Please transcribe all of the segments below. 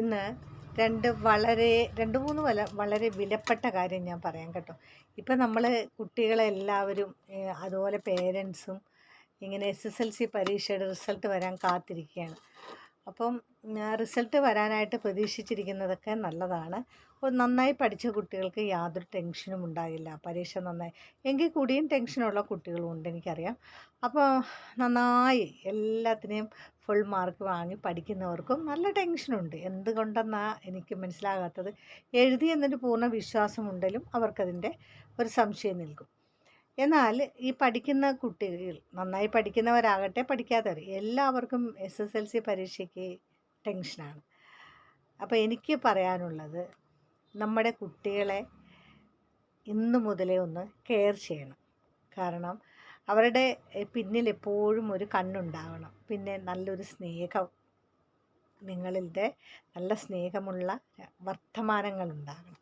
ഇന്ന് രണ്ട് മൂന്ന് വളരെ വിലപ്പെട്ട കാര്യം ഞാൻ പറയാം കേട്ടോ. ഇപ്പം നമ്മൾ കുട്ടികളെല്ലാവരും അതുപോലെ പേരൻസും ഇങ്ങനെ SSLC പരീക്ഷയുടെ റിസൾട്ട് വരാൻ കാത്തിരിക്കുകയാണ്. അപ്പം റിസൾട്ട് വരാനായിട്ട് പ്രതീക്ഷിച്ചിരിക്കുന്നതൊക്കെ നല്ലതാണ്. നന്നായി പഠിച്ച കുട്ടികൾക്ക് യാതൊരു ടെൻഷനും ഉണ്ടാകില്ല. പരീക്ഷ നന്നായി എങ്കിൽ കൂടിയും ടെൻഷനുള്ള കുട്ടികളും ഉണ്ട്, എനിക്കറിയാം. അപ്പോൾ നന്നായി എല്ലാത്തിനെയും ഫുൾ മാർക്ക് വാങ്ങി പഠിക്കുന്നവർക്കും നല്ല ടെൻഷനുണ്ട്. എന്തുകൊണ്ടെന്നാണ് എനിക്ക് മനസ്സിലാകാത്തത്. എഴുതി എന്നൊരു പൂർണ്ണ വിശ്വാസമുണ്ടെങ്കിലും അവർക്കതിൻ്റെ ഒരു സംശയം നിൽക്കും. എന്നാൽ ഈ പഠിക്കുന്ന കുട്ടികൾ നന്നായി പഠിക്കുന്നവരാകട്ടെ പഠിക്കാത്തവർ എല്ലാവർക്കും SSLC പരീക്ഷയ്ക്ക് ടെൻഷനാണ്. അപ്പോൾ എനിക്ക് പറയാനുള്ളത്, നമ്മുടെ കുട്ടികളെ ഇന്നു മുതലേ ഒന്ന് കെയർ ചെയ്യണം. കാരണം അവരുടെ പിന്നിൽ എപ്പോഴും ഒരു കണ്ണുണ്ടാവണം. പിന്നെ നല്ലൊരു സ്നേഹം, നിങ്ങളുടെ നല്ല സ്നേഹമുള്ള വർത്തമാനങ്ങൾ ഉണ്ടാകണം.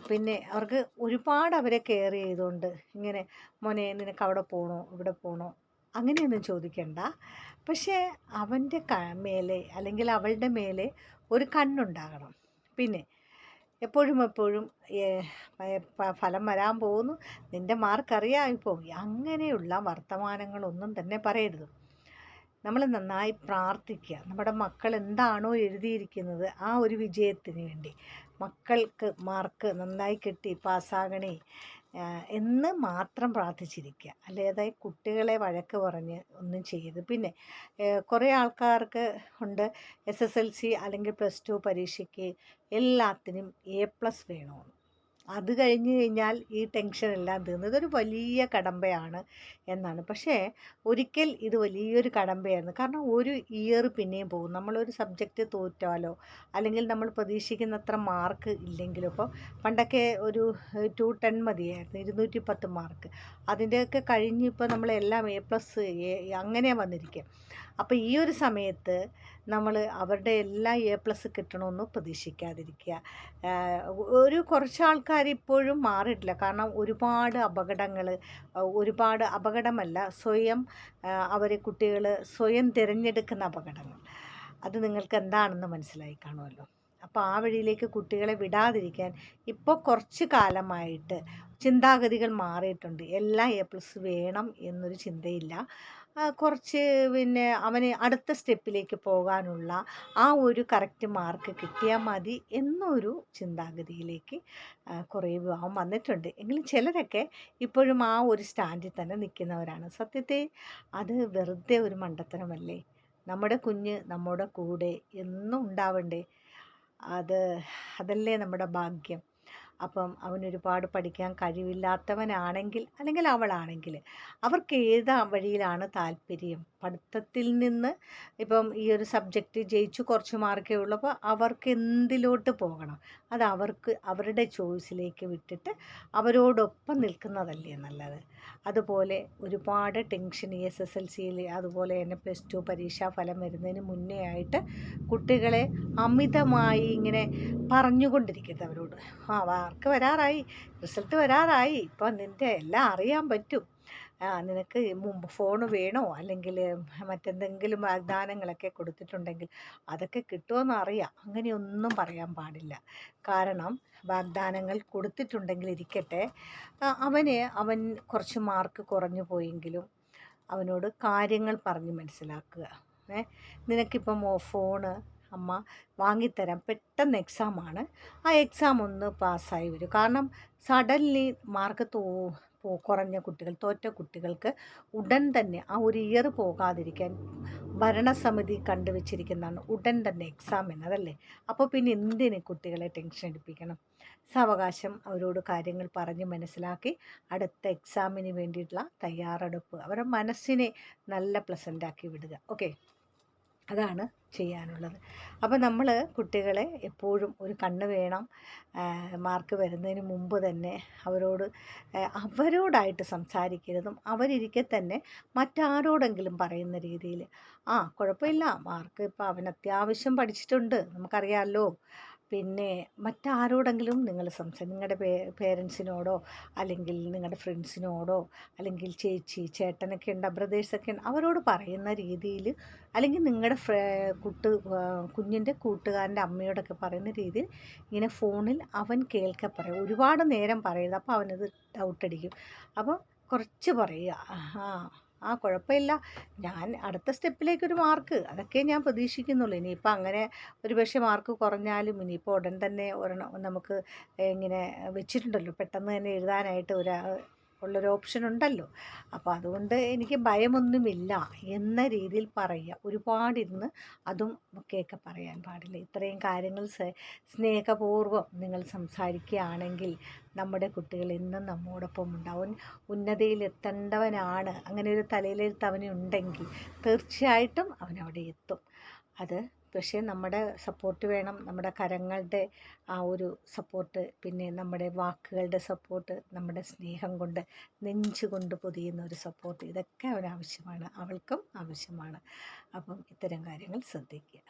പിന്നെ അവർക്ക് ഒരുപാട് അവരെ കെയർ ചെയ്തുകൊണ്ട് ഇങ്ങനെ മോനെ നിനക്ക് അവിടെ പോകണോ ഇവിടെ പോകണോ അങ്ങനെയൊന്നും ചോദിക്കണ്ട. പക്ഷേ അവൻ്റെ മേലെ അല്ലെങ്കിൽ അവളുടെ മേലെ ഒരു കണ്ണുണ്ടാകണം. പിന്നെ എപ്പോഴും ഫലം വരാൻ പോകുന്നു, നിൻ്റെ മാർക്ക് അറിയാം ഇപ്പോൾ, അങ്ങനെയുള്ള വർത്തമാനങ്ങളൊന്നും തന്നെ പറയരുത്. നമ്മൾ നന്നായി പ്രാർത്ഥിക്കുക. നമ്മുടെ മക്കൾ എന്താണോ എഴുതിയിരിക്കുന്നത് ആ ഒരു വിജയത്തിന് വേണ്ടി മക്കൾക്ക് മാർക്ക് നന്നായി കിട്ടി പാസ്സാകണേ എന്ന് മാത്രം പ്രാർത്ഥിച്ചിരിക്കുക. അല്ലാതെ കുട്ടികളെ വഴക്ക് പറഞ്ഞ് ഒന്നും ചെയ്യരുത്. പിന്നെ കുറേ ആൾക്കാർക്ക് ഉണ്ട് SSLC അല്ലെങ്കിൽ +2 പരീക്ഷയ്ക്ക് എല്ലാത്തിനും A+ വേണമെന്ന്. അത് കഴിഞ്ഞ് കഴിഞ്ഞാൽ ഈ ടെൻഷനെല്ലാം തീർന്നു. ഇതൊരു വലിയ കടമ്പയാണ് എന്നാണ്. പക്ഷേ ഒരിക്കൽ ഇത് വലിയൊരു കടമ്പയായിരുന്നു. കാരണം ഒരു ഇയർ പിന്നെയും പോകും. നമ്മളൊരു സബ്ജക്റ്റ് തോറ്റാലോ അല്ലെങ്കിൽ നമ്മൾ പ്രതീക്ഷിക്കുന്നത്ര മാർക്ക് ഇല്ലെങ്കിലോ, ഇപ്പോൾ പണ്ടൊക്കെ ഒരു 210 മതിയായിരുന്നു, 210 മാർക്ക്. അതിൻ്റെയൊക്കെ കഴിഞ്ഞ് ഇപ്പോൾ നമ്മളെല്ലാം A+ അങ്ങനെയാണ് വന്നിരിക്കുക. അപ്പോൾ ഈ ഒരു സമയത്ത് നമ്മൾ അവരുടെ എല്ലാം A+ കിട്ടണമെന്ന് പ്രതീക്ഷിക്കാതിരിക്കുക. കുറച്ച് ആൾക്കാർ ഇപ്പോഴും മാറിയിട്ടില്ല. കാരണം ഒരുപാട് അപകടമല്ല, കുട്ടികൾ സ്വയം തിരഞ്ഞെടുക്കുന്ന അപകടങ്ങൾ. അത് നിങ്ങൾക്ക് എന്താണെന്ന് മനസ്സിലായി കാണുമല്ലോ. അപ്പോൾ ആ വഴിയിലേക്ക് കുട്ടികളെ വിടാതിരിക്കാൻ ഇപ്പോൾ കുറച്ച് കാലമായിട്ട് ചിന്താഗതികൾ മാറിയിട്ടുണ്ട്. എല്ലാം A+ വേണം എന്നൊരു ചിന്തയില്ല. കുറച്ച് പിന്നെ അവന് അടുത്ത സ്റ്റെപ്പിലേക്ക് പോകാനുള്ള ആ ഒരു കറക്റ്റ് മാർക്ക് കിട്ടിയാൽ മതി എന്നൊരു ചിന്താഗതിയിലേക്ക് കുറേ വിഭാഗം വന്നിട്ടുണ്ട്. എങ്കിലും ചിലരൊക്കെ ഇപ്പോഴും ആ ഒരു സ്റ്റാൻഡിൽ തന്നെ നിൽക്കുന്നവരാണ്. സത്യത്തിൽ അത് വെറുതെ ഒരു മണ്ടത്തരമല്ലേ? നമ്മുടെ കുഞ്ഞ് നമ്മുടെ കൂടെ എന്നും ഉണ്ടാവണ്ടേ? അതല്ലേ നമ്മുടെ ഭാഗ്യം. അപ്പം അവനൊരുപാട് പഠിക്കാൻ കഴിവില്ലാത്തവനാണെങ്കിൽ അല്ലെങ്കിൽ അവളാണെങ്കിൽ അവർക്ക് ഏത് വഴിയിലാണ് താല്പര്യം, പഠിത്തത്തിൽ നിന്ന് ഇപ്പം ഈ ഒരു സബ്ജക്റ്റ് ജയിച്ചു കുറച്ച് മാർക്കേ ഉള്ളപ്പോൾ അവർക്ക് എന്തിലോട്ട് പോകണം, അത് അവരുടെ ചോയ്സിലേക്ക് വിട്ടിട്ട് അവരോടൊപ്പം നിൽക്കുന്നതല്ലേ നല്ലത്. അതുപോലെ ഒരുപാട് ടെൻഷൻ ഈ SSLCയിൽ അതുപോലെ തന്നെ +2 പരീക്ഷാ ഫലം വരുന്നതിന് മുന്നേ ആയിട്ട് കുട്ടികളെ അമിതമായി ഇങ്ങനെ പറഞ്ഞുകൊണ്ടിരിക്കരുത് അവരോട്. മാർക്ക് വരാറായി, റിസൾട്ട് വരാറായി, ഇപ്പം നിൻ്റെ എല്ലാം അറിയാൻ പറ്റും, നിനക്ക് ഫോൺ വേണോ അല്ലെങ്കിൽ മറ്റെന്തെങ്കിലും വാഗ്ദാനങ്ങളൊക്കെ കൊടുത്തിട്ടുണ്ടെങ്കിൽ അതൊക്കെ കിട്ടുമെന്ന് അറിയാം, അങ്ങനെയൊന്നും പറയാൻ പാടില്ല. കാരണം വാഗ്ദാനങ്ങൾ കൊടുത്തിട്ടുണ്ടെങ്കിൽ ഇരിക്കട്ടെ, അവൻ കുറച്ച് മാർക്ക് കുറഞ്ഞു പോയെങ്കിലും അവനോട് കാര്യങ്ങൾ പറഞ്ഞ് മനസ്സിലാക്കുക. നിനക്കിപ്പം ഫോണ് അമ്മ വാങ്ങിത്തരാം, പെട്ടെന്ന് എക്സാമാണ്, ആ എക്സാം ഒന്ന് പാസ്സായി വരും. കാരണം സഡൻലി മാർക്ക് കുറഞ്ഞ കുട്ടികൾ, തോറ്റ കുട്ടികൾക്ക് ഉടൻ തന്നെ ആ ഒരു ഇയർ പോകാതിരിക്കാൻ ഭരണസമിതി കണ്ടുവച്ചിരിക്കുന്നതാണ് ഉടൻ തന്നെ എക്സാം എന്നതല്ലേ. അപ്പോൾ പിന്നെ എന്തിന് കുട്ടികളെ ടെൻഷൻ എടുപ്പിക്കണം? സാവകാശം അവരോട് കാര്യങ്ങൾ പറഞ്ഞ് മനസ്സിലാക്കി അടുത്ത എക്സാമിന് വേണ്ടിയിട്ടുള്ള തയ്യാറെടുപ്പ് അവരുടെ മനസ്സിനെ നല്ല പ്ലസൻ്റാക്കി വിടുക. ഓക്കെ, അതാണ് ചെയ്യാനുള്ളത്. അപ്പോൾ നമ്മൾ കുട്ടികളെ എപ്പോഴും ഒരു കണ്ണ് വേണം. മാർക്ക് വരുന്നതിന് മുമ്പ് തന്നെ അവരോടായിട്ട് സംസാരിക്കരുതും, അവരിരിക്കെ തന്നെ മറ്റാരോടെങ്കിലും പറയുന്ന രീതിയിൽ കുഴപ്പമില്ല, മാർക്ക് ഇപ്പോൾ അവൻ അത്യാവശ്യം പഠിച്ചിട്ടുണ്ട്, നമുക്കറിയാമല്ലോ, പിന്നെ മറ്റാരോടെങ്കിലും നിങ്ങൾ നിങ്ങളുടെ പേരൻസിനോടോ അല്ലെങ്കിൽ നിങ്ങളുടെ ഫ്രണ്ട്സിനോടോ അല്ലെങ്കിൽ ചേച്ചി ചേട്ടനൊക്കെ ഉണ്ട്, ബ്രദേഴ്സൊക്കെ ഉണ്ട്, അവരോട് പറയുന്ന രീതിയിൽ അല്ലെങ്കിൽ നിങ്ങളുടെ കുഞ്ഞിൻ്റെ കൂട്ടുകാരൻ്റെ അമ്മയോടൊക്കെ പറയുന്ന രീതിയിൽ ഇങ്ങനെ ഫോണിൽ അവൻ കേൾക്കെ പറയും. ഒരുപാട് നേരം പറയരുത്, അപ്പോൾ അവനത് ഡൗട്ടടിക്കും. അപ്പോൾ കുറച്ച് പറയുക. കുഴപ്പമില്ല, ഞാൻ അടുത്ത സ്റ്റെപ്പിലേക്കൊരു മാർക്ക് അതൊക്കെ ഞാൻ പ്രതീക്ഷിക്കുന്നുള്ളൂ. ഇനിയിപ്പോൾ അങ്ങനെ ഒരു പക്ഷേ മാർക്ക് കുറഞ്ഞാലും ഇനിയിപ്പോൾ ഉടൻ തന്നെ ഒരെണ്ണം നമുക്ക് ഇങ്ങനെ വെച്ചിട്ടുണ്ടല്ലോ, പെട്ടെന്ന് തന്നെ എഴുതാനായിട്ട് ഉള്ളൊരു ഓപ്ഷൻ ഉണ്ടല്ലോ. അപ്പോൾ അതുകൊണ്ട് എനിക്ക് ഭയമൊന്നുമില്ല എന്ന രീതിയിൽ പറയുക. ഒരുപാടിരുന്ന് അതും ഒക്കെയൊക്കെ പറയാൻ പാടില്ല. ഇത്രയും കാര്യങ്ങൾ സ്നേഹപൂർവ്വം നിങ്ങൾ സംസാരിക്കുകയാണെങ്കിൽ നമ്മുടെ കുട്ടികൾ എന്നും നമ്മോടൊപ്പം ഉണ്ടാവും. ഉന്നതിയിലെത്തേണ്ടവനാണ്, അങ്ങനെ ഒരു തലയിലെഴുത്ത് അവനുണ്ടെങ്കിൽ തീർച്ചയായിട്ടും അവനവിടെ എത്തും. അത് പക്ഷേ നമ്മുടെ സപ്പോർട്ട് വേണം, നമ്മുടെ കരങ്ങളുടെ ആ ഒരു സപ്പോർട്ട്, പിന്നെ നമ്മുടെ വാക്കുകളുടെ സപ്പോർട്ട്, നമ്മുടെ സ്നേഹം കൊണ്ട് നെഞ്ചുകൊണ്ട് പൊതിയുന്ന ഒരു സപ്പോർട്ട്, ഇതൊക്കെ അവനാവശ്യമാണ്, അവൾക്കും ആവശ്യമാണ്. അപ്പം ഇത്തരം കാര്യങ്ങൾ ശ്രദ്ധിക്കുക.